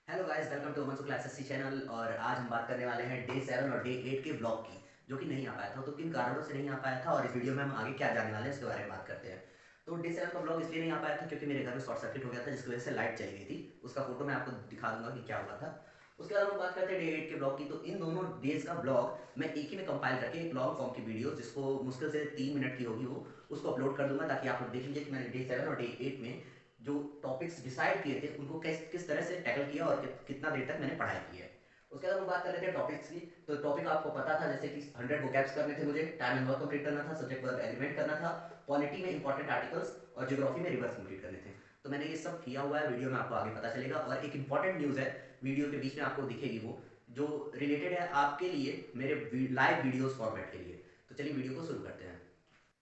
Hello guys, welcome to Mansukh SSC channel. और आज हम बात करने वाले हैं डे 7 और डे 8 के ब्लॉग की, जो कि नहीं आ पाया था। तो किन कारणों से नहीं आ पाया था और इस वीडियो में हम आगे क्या जानने वाले हैं उसके बारे में बात करते हैं। तो डे 7 का ब्लॉग इसलिए नहीं आ पाया था क्योंकि मेरे घर में शॉर्ट सर्किट हो गया था, जिसकी वजह से लाइट चली गई थी। उसका फोटो मैं आपको दिखा दूंगा कि क्या हुआ था। उसके बाद हम बात करते हैं डे 8 के ब्लॉग की। तो इन दोनों डेज का ब्लॉग मैं एक ही में कंपाइल करके एक लॉन्ग फॉर्म की वीडियो, जिसको मुश्किल से 3 मिनट की होगी, वो उसको अपलोड कर दूंगा, ताकि आप लोग देख लीजिए कि मैंने डे 7 और डे 8 में जो टॉपिक्स डिसाइड किए थे उनको किस तरह से टैकल किया और कितना देर तक मैंने पढ़ाई की है। उसके बाद हम बात कर लेते हैं टॉपिक्स की। तो टॉपिक आपको पता था, जैसे कि 100 वोकैब्स करने थे मुझे, टाइम एंड वर्क कंप्लीट करना था, सब्जेक्ट वर्ब एग्रीमेंट करना था, पॉलिटी में इंपॉर्टेंट आर्टिकल्स और ज्योग्राफी में रिवर्स कंप्लीट करने थे। तो मैंने ये सब किया हुआ है, वीडियो में आपको आगे पता चलेगा। और एक इंपॉर्टेंट न्यूज़ है, वीडियो के बीच में आपको दिखेगी, वो जो रिलेटेड है आपके लिए मेरे लाइव वीडियोस फॉर्मेट के लिए। तो चलिए वीडियो को शुरू करते हैं।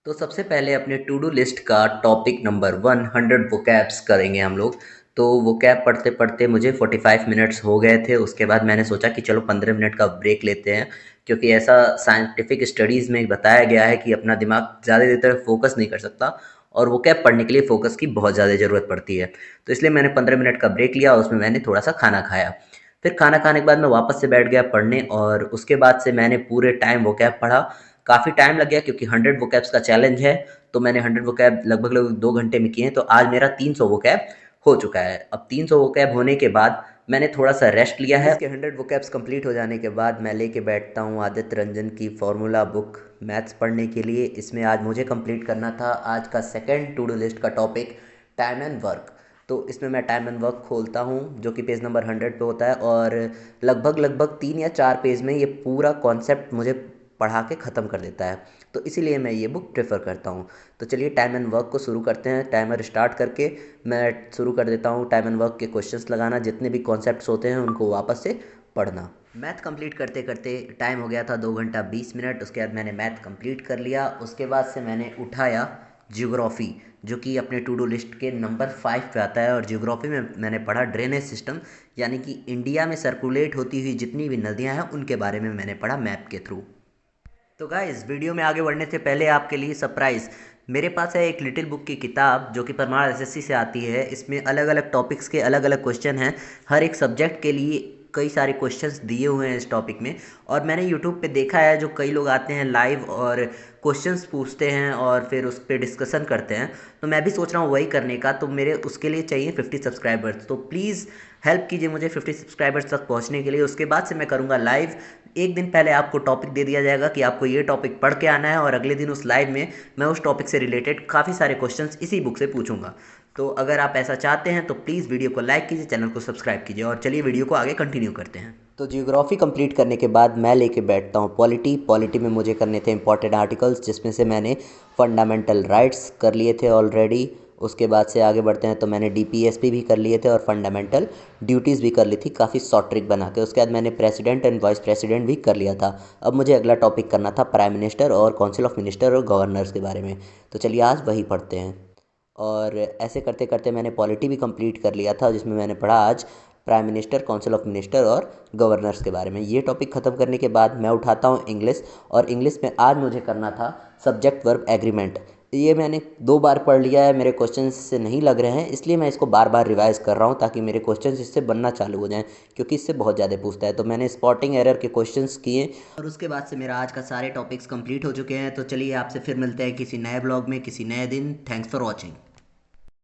तो सबसे पहले अपने टू डू लिस्ट का टॉपिक नंबर 100 वोकैब्स करेंगे हम लोग। तो वोकैब पढ़ते पढ़ते मुझे 45 मिनट्स हो गए थे। उसके बाद मैंने सोचा कि चलो 15 मिनट का ब्रेक लेते हैं, क्योंकि ऐसा साइंटिफिक स्टडीज़ में बताया गया है कि अपना दिमाग ज़्यादा देर तक फोकस नहीं कर सकता, और वोकैब पढ़ने के लिए फ़ोकस की बहुत ज़्यादा ज़रूरत पड़ती है। तो इसलिए मैंने 15 मिनट का ब्रेक लिया, उसमें मैंने थोड़ा सा खाना खाया। फिर खाना खाने के बाद मैं वापस से बैठ गया पढ़ने, और उसके बाद से मैंने पूरे टाइम वोकैब पढ़ा। काफ़ी टाइम लग गया क्योंकि 100 वोकैब्स का चैलेंज है। तो मैंने 100 वोकैब लगभग लगभग 2 घंटे में किए हैं। तो आज मेरा 300 वोकैब हो चुका है। अब 300 वोकैब होने के बाद मैंने थोड़ा सा रेस्ट लिया है। इसके 100 वोकैब्स कंप्लीट हो जाने के बाद मैं लेके बैठता हूँ आदित्य रंजन की फॉर्मूला बुक मैथ्स पढ़ने के लिए। इसमें आज मुझे कंप्लीट करना था आज का सेकंड टू डू लिस्ट का टॉपिक, टाइम एंड वर्क। तो इसमें मैं टाइम एंड वर्क खोलता हूँ, जो कि पेज नंबर 100 पे होता है, और लगभग लगभग 3 या 4 पेज में ये पूरा कॉन्सेप्ट मुझे पढ़ा के ख़त्म कर देता है। तो इसीलिए मैं ये बुक प्रेफर करता हूँ। तो चलिए टाइम एंड वर्क को शुरू करते हैं। टाइमर स्टार्ट करके मैं शुरू कर देता हूँ टाइम एंड वर्क के क्वेश्चंस लगाना, जितने भी कॉन्सेप्ट्स होते हैं उनको वापस से पढ़ना। मैथ कंप्लीट करते करते टाइम हो गया था 2 घंटा 20 मिनट। उसके बाद मैंने मैथ कंप्लीट कर लिया। उसके बाद से मैंने उठाया ज्योग्राफ़ी, जो कि अपने टू डू लिस्ट के नंबर 5 पे आता है। और ज्योग्राफी में मैंने पढ़ा ड्रेनेज सिस्टम, यानी कि इंडिया में सर्कुलेट होती हुई जितनी भी नदियां हैं उनके बारे में मैंने पढ़ा मैप के थ्रू। तो गाइस, वीडियो में आगे बढ़ने से पहले आपके लिए सरप्राइज़, मेरे पास है एक लिटिल बुक की किताब, जो कि परमार एसएससी से आती है। इसमें अलग अलग टॉपिक्स के अलग अलग क्वेश्चन हैं। हर एक सब्जेक्ट के लिए कई सारे क्वेश्चंस दिए हुए हैं इस टॉपिक में। और मैंने यूट्यूब पे देखा है, जो कई लोग आते हैं लाइव और क्वेश्चंस पूछते हैं और फिर उस पर डिस्कशन करते हैं। तो मैं भी सोच रहा हूँ वही करने का। तो मेरे उसके लिए चाहिए 50 सब्सक्राइबर्स। तो प्लीज़ हेल्प कीजिए मुझे 50 सब्सक्राइबर्स तक पहुँचने के लिए। उसके बाद से मैं करूँगा लाइव। एक दिन पहले आपको टॉपिक दे दिया जाएगा कि आपको ये टॉपिक पढ़ के आना है, और अगले दिन उस लाइव में मैं उस टॉपिक से रिलेटेड काफ़ी सारे क्वेश्चंस इसी बुक से पूछूंगा। तो अगर आप ऐसा चाहते हैं तो प्लीज़ वीडियो को लाइक कीजिए, चैनल को सब्सक्राइब कीजिए, और चलिए वीडियो को आगे कंटिन्यू करते हैं। तो जियोग्राफी कंप्लीट करने के बाद मैं लेके बैठता हूँ पॉलिटी। पॉलिटी में मुझे करने थे इंपॉर्टेंट आर्टिकल्स, जिसमें से मैंने फंडामेंटल राइट्स कर लिए थे ऑलरेडी। उसके बाद से आगे बढ़ते हैं। तो मैंने डीपीएसपी भी कर लिए थे और फंडामेंटल ड्यूटीज़ भी कर ली थी, काफ़ी शॉर्ट ट्रिक बना के। उसके बाद मैंने प्रेसिडेंट एंड वाइस प्रेसिडेंट भी कर लिया था। अब मुझे अगला टॉपिक करना था प्राइम मिनिस्टर और काउंसिल ऑफ मिनिस्टर और गवर्नर्स के बारे में। तो चलिए आज वही पढ़ते हैं। और ऐसे करते करते मैंने पॉलिटी भी कंप्लीट कर लिया था, जिसमें मैंने पढ़ा आज prime minister, council of minister और गवर्नर्स के बारे में। ये टॉपिक ख़त्म करने के बाद मैं उठाता हूँ इंग्लिश। और इंग्लिश में आज मुझे करना था सब्जेक्ट वर्ब एग्रीमेंट। ये मैंने 2 बार पढ़ लिया है, मेरे क्वेश्चन से नहीं लग रहे हैं, इसलिए मैं इसको बार बार रिवाइज़ कर रहा हूँ, ताकि मेरे क्वेश्चन इससे बनना चालू हो जाएं, क्योंकि इससे बहुत ज़्यादा पूछता है। तो मैंने स्पॉटिंग एरर के क्वेश्चंस किए, और उसके बाद से मेरा आज का सारे टॉपिक्स कंप्लीट हो चुके हैं। तो चलिए आपसे फिर मिलते हैं किसी नए ब्लॉग में किसी नए दिन। Thanks for watching.